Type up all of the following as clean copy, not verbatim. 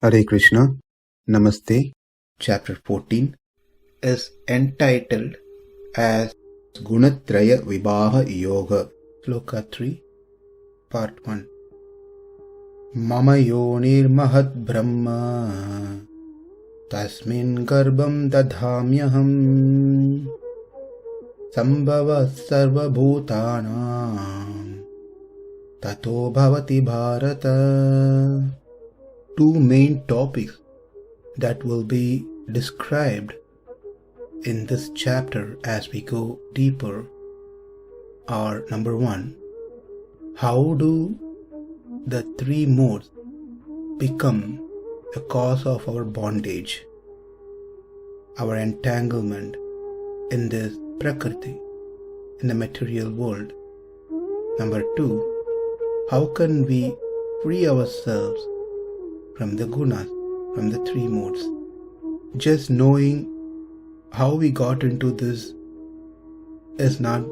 Hare Krishna, Namaste. Chapter 14 is entitled as Gunatraya Vibhaha Yoga. Sloka 3, Part 1. Mama yonir mahad brahma, tasmin garbhaṁ dadhāmy aham, sambhavaḥ sarva-bhūtānāṁ, tato bhavati bhārata. Two main topics that will be described in this chapter as we go deeper are: number one, how do the three modes become the cause of our bondage, our entanglement in this prakriti, in the material world. Number two, how can we free ourselves from the gunas, from the three modes? Just knowing how we got into this is not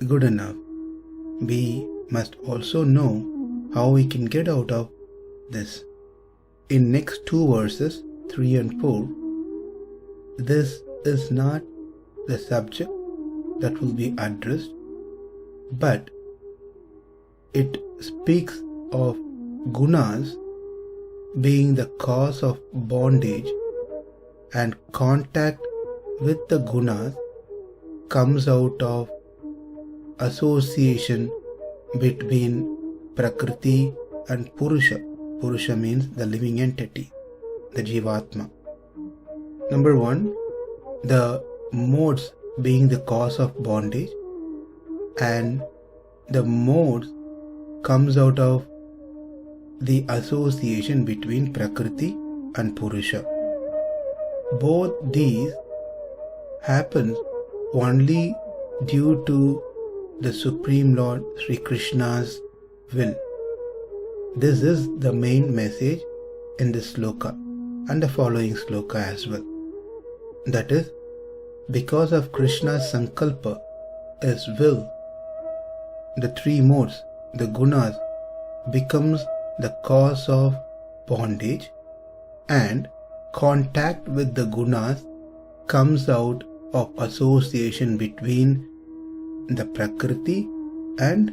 good enough. We must also know how we can get out of this. In next two verses, 3 and 4, this is not the subject that will be addressed, but it speaks of gunas being the cause of bondage, and contact with the gunas comes out of association between prakriti and purusha. Purusha means the living entity, the jivatma. Number one, the modes being the cause of bondage, and the modes comes out of the association between prakriti and purusha. Both these happen only due to the Supreme Lord Sri Krishna's will. This is the main message in this sloka and the following sloka as well. That is, because of Krishna's sankalpa, his will, the three modes, the gunas, becomes the cause of bondage, and contact with the gunas comes out of association between the prakriti and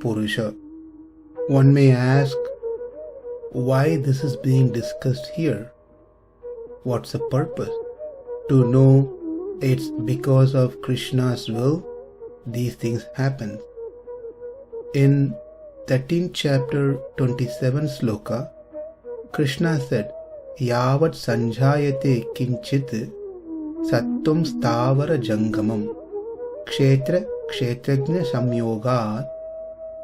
purusha. One may ask why this is being discussed here. What's the purpose? To know it's because of Krishna's will these things happen. In 13th chapter 27 sloka, Krishna said, Yavat sanjayate kinchit sattvam stavara jangamam kshetra kshetrajna samyogat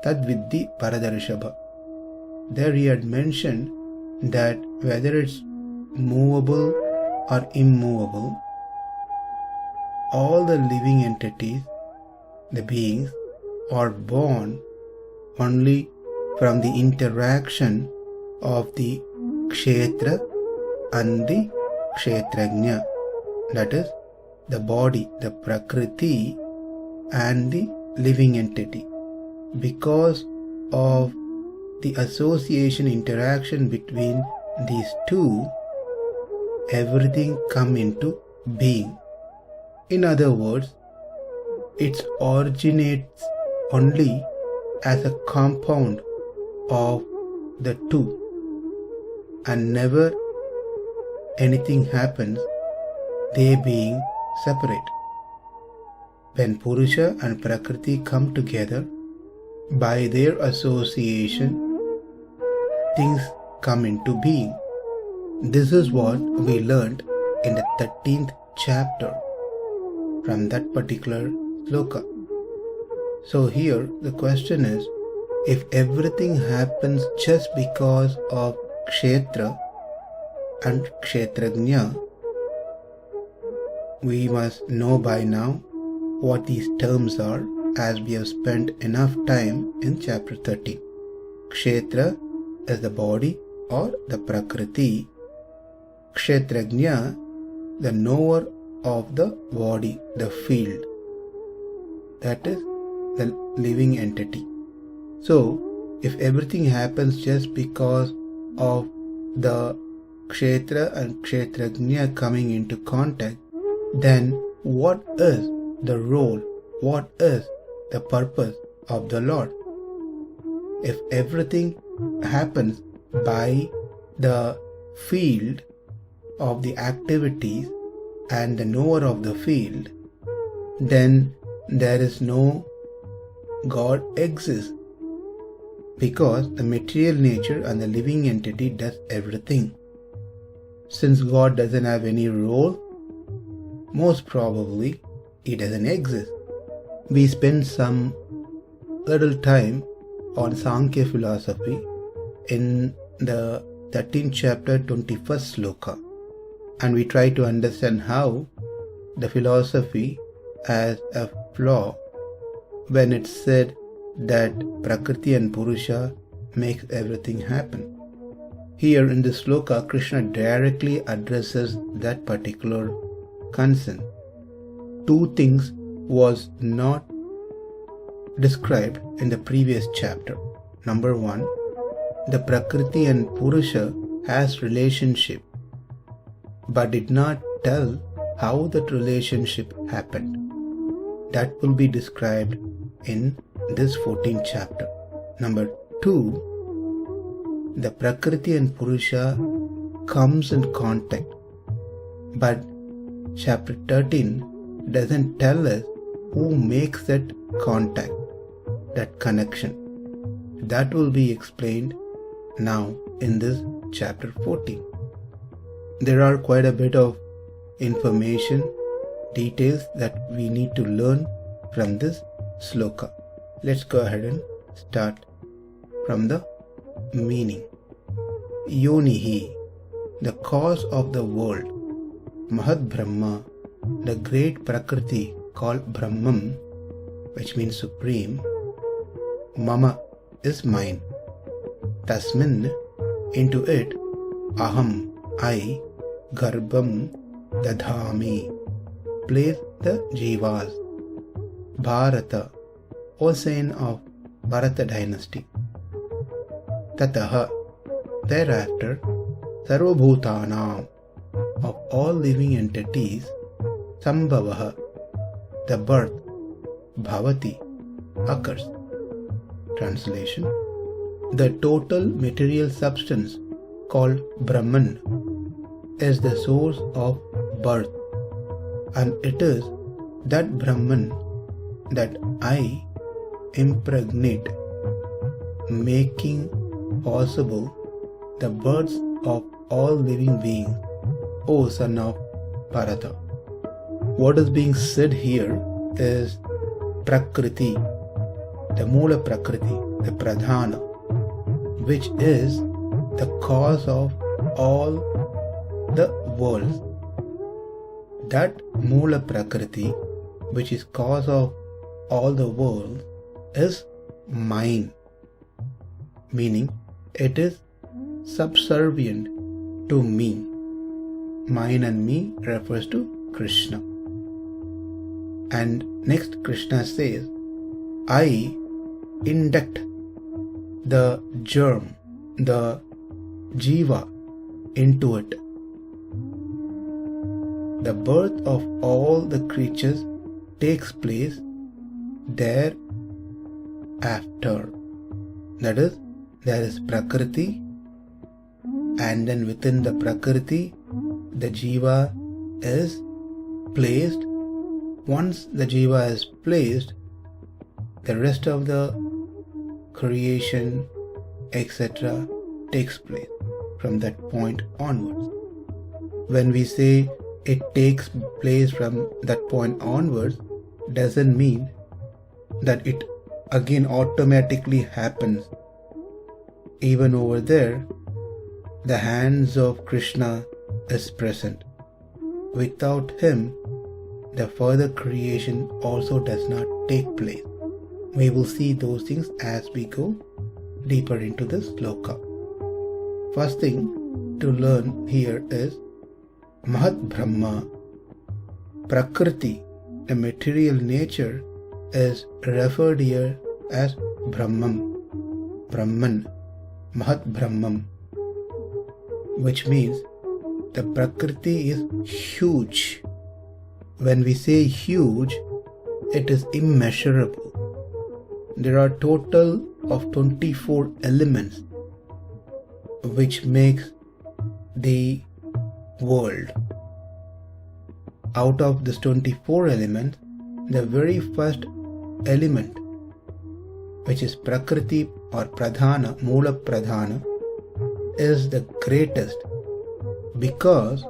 tadviddhi paradarshava. There he had mentioned that whether it's movable or immovable, all the living entities, the beings, are born only from the interaction of the kshetra and the kshetrajna, that is, the body, the prakriti, and the living entity. Because of the association interaction between these two, everything come into being. In other words, it originates only as a compound of the two, and never anything happens they being separate. When Purusha and Prakriti come together, by their association, things come into being. This is what we learned in the 13th chapter from that particular sloka. So here the question is, if everything happens just because of kshetra and kshetrajna, we must know by now what these terms are, as we have spent enough time in chapter 13. Kshetra is the body or the prakriti. Kshetrajna, the knower of the body, the field, that is the living entity. So, if everything happens just because of the kshetra and kshetrajna coming into contact, then what is the role, what is the purpose of the Lord? If everything happens by the field of the activities and the knower of the field, then there is no God exists, because the material nature and the living entity does everything. Since God doesn't have any role, most probably He doesn't exist. We spend some little time on Sankhya philosophy in the 13th chapter 21st sloka, and we try to understand how the philosophy has a flaw when it's said that Prakriti and Purusha makes everything happen. Here in this sloka, Krishna directly addresses that particular concern. Two things was not described in the previous chapter. Number one, the Prakriti and Purusha has relationship, but did not tell how that relationship happened. That will be described in this 14th chapter. Number two, the Prakriti and Purusha comes in contact, but chapter 13 doesn't tell us who makes that contact, that connection. That will be explained now in this chapter 14. There are quite a bit of information, details that we need to learn from this sloka. Let's go ahead and start from the meaning. Yonihi, the cause of the world. Mahad Brahma, the great Prakriti called Brahman, which means supreme. Mama is mine. Tasmin, into it. Aham, I. Garbhaṁ, dadhāmy, place the jivas. Bharata, ocean of Bharata dynasty. Tato, thereafter, sarva-bhūtānāṁ, of all living entities. Sambhavaḥ, the birth. Bhavati, occurs. Translation: the total material substance called Brahman is the source of birth, and it is that Brahman that I impregnate, making possible the births of all living beings, O son of Bharata. What is being said here is Prakriti, the Moola Prakriti, the Pradhana, which is the cause of all the worlds. That Moola Prakriti, which is cause of all the worlds, is mine, meaning it is subservient to me. Mine and me refers to Krishna. And next Krishna says, I induct the germ, the jiva, into it. The birth of all the creatures takes place thereafter. That is, there is Prakriti, and then within the Prakriti, the jiva is placed. Once the jiva is placed, the rest of the creation, etc., takes place from that point onwards. When we say it takes place from that point onwards, doesn't mean that it again automatically happens. Even over there, the hands of Krishna is present. Without him, the further creation also does not take place. We will see those things as we go deeper into this sloka. First thing to learn here is Mahad Brahma. Prakriti, the material nature, is referred here as Brahman, Mahad Brahman. which means the Prakriti is huge. When we say huge, it is immeasurable. There are total of 24 elements which makes the world. Out of these 24 elements, the very first element, which is Prakriti or Pradhana, Moola Pradhana, is the greatest because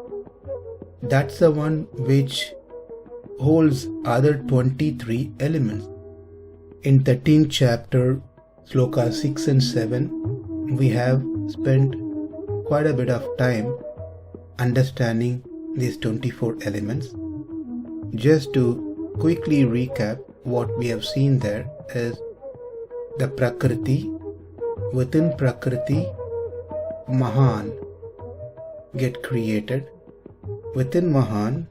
that's the one which holds other 23 elements. In 13th chapter, Sloka 6 and 7, we have spent quite a bit of time understanding these 24 elements. Just to quickly recap, what we have seen there is the Prakriti. Within Prakriti, Mahan get created. Within Mahan,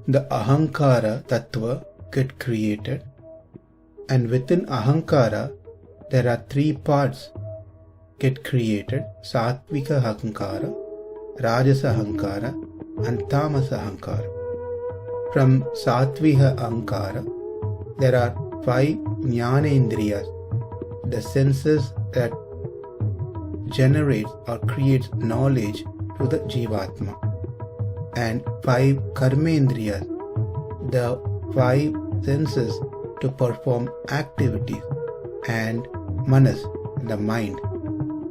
the Ahankara Tattva get created. And within Ahankara, there are three parts get created: Sattvika Ahankara, Rajasa Ahankara, and Tamasa Ahankara. From Sattvika Ahankara, there are 5 Jnanendriyas, the senses that generates or creates knowledge to the Jivatma, and 5 Karmendriyas, the 5 senses to perform activities, and Manas, the mind.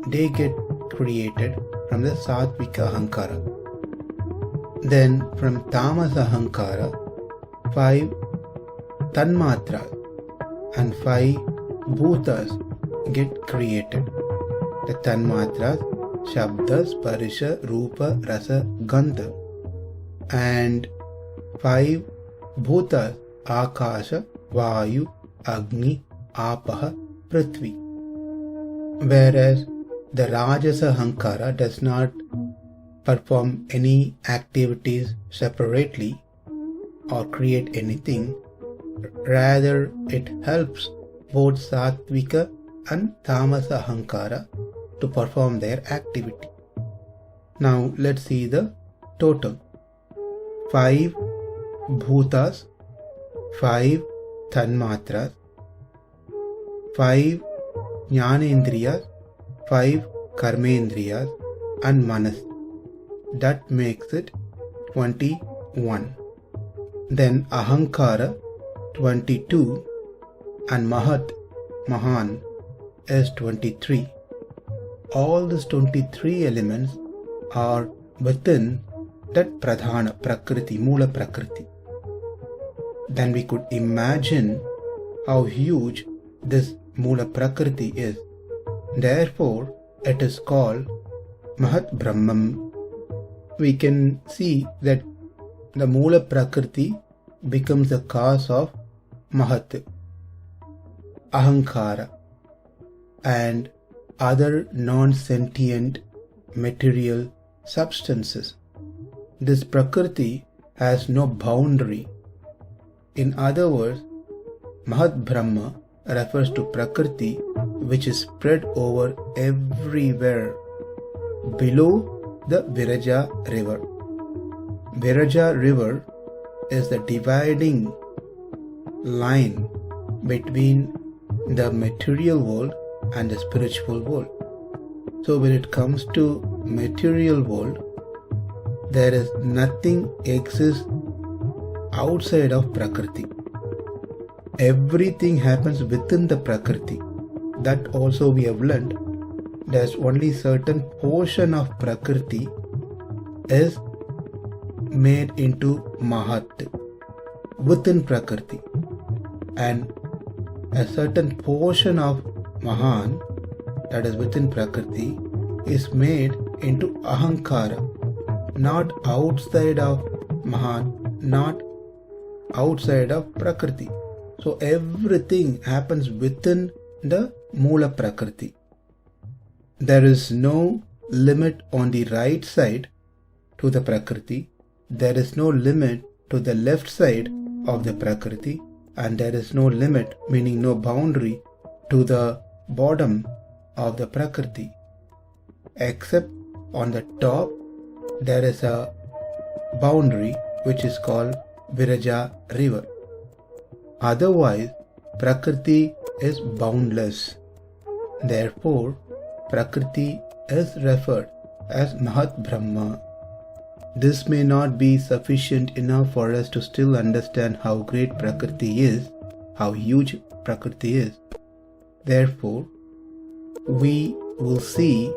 They get created from the Sattvika Ahankara. Then from Tamasa Ahankara, 5 Tanmatras and 5 Bhutas get created. The Tanmatras, Shabda, Sparisha, Rupa, Rasa, Gandha, and 5 Bhutas, Akasha, Vayu, Agni, Apaha, Prithvi. Whereas the Rajasa Ahankara does not perform any activities separately or create anything, rather it helps both Sattvika and Tamasa Ahankara to perform their activity. Now let's see the total. 5 Bhutas, 5 Tanmatras, 5 Jnanendriyas, 5 Karmendriyas, and Manas. That makes it 21. Then Ahankara 22 and mahad, Mahan, is 23. All these 23 elements are within that Pradhana, Prakriti, Moola Prakriti. Then we could imagine how huge this Moola Prakriti is. Therefore, it is called Mahad Brahman. We can see that the Moola Prakriti becomes the cause of Mahat, Ahankara, and other non-sentient material substances. This Prakriti has no boundary. In other words, Mahad Brahma refers to Prakriti which is spread over everywhere below the Viraja river. Viraja river is the dividing line between the material world and the spiritual world. So when it comes to material world, there is nothing exists outside of Prakriti. Everything happens within the Prakriti. That also we have learned. There's only certain portion of Prakriti is made into Mahad within Prakriti, and a certain portion of Mahan, that is within Prakriti, is made into Ahankara, not outside of Mahan, not outside of Prakriti. So everything happens within the Moola Prakriti. There is no limit on the right side to the Prakriti. There is no limit to the left side of the Prakriti, and there is no limit, meaning no boundary, to the bottom of the Prakriti, except on the top there is a boundary which is called Viraja river. Otherwise, Prakriti is boundless. Therefore, Prakriti is referred as mahad Brahma. This may not be sufficient enough for us to still understand how great Prakriti is, how huge Prakriti is. Therefore, we will see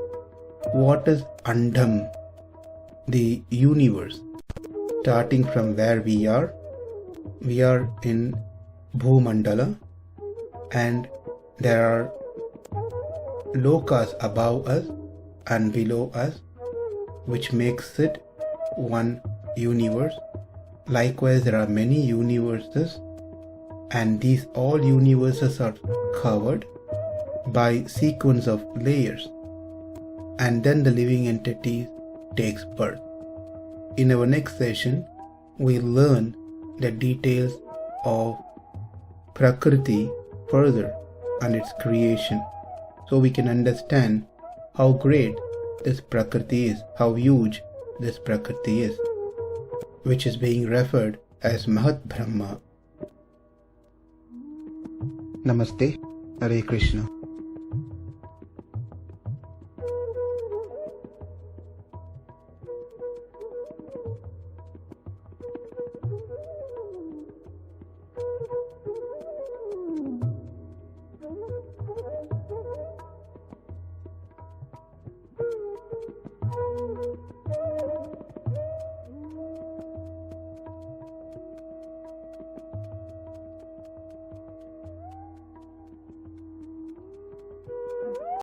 what is Andam, the universe. Starting from where we are in Bhumandala, and there are lokas above us and below us, which makes it one universe. Likewise, there are many universes, and these all universes are covered by sequence of layers, and then the living entity takes birth. In our next session, we'll learn the details of Prakriti further and its creation, so we can understand how great this Prakriti is, how huge this Prakriti is, which is being referred as mahad Brahma. Namaste, Hare Krishna.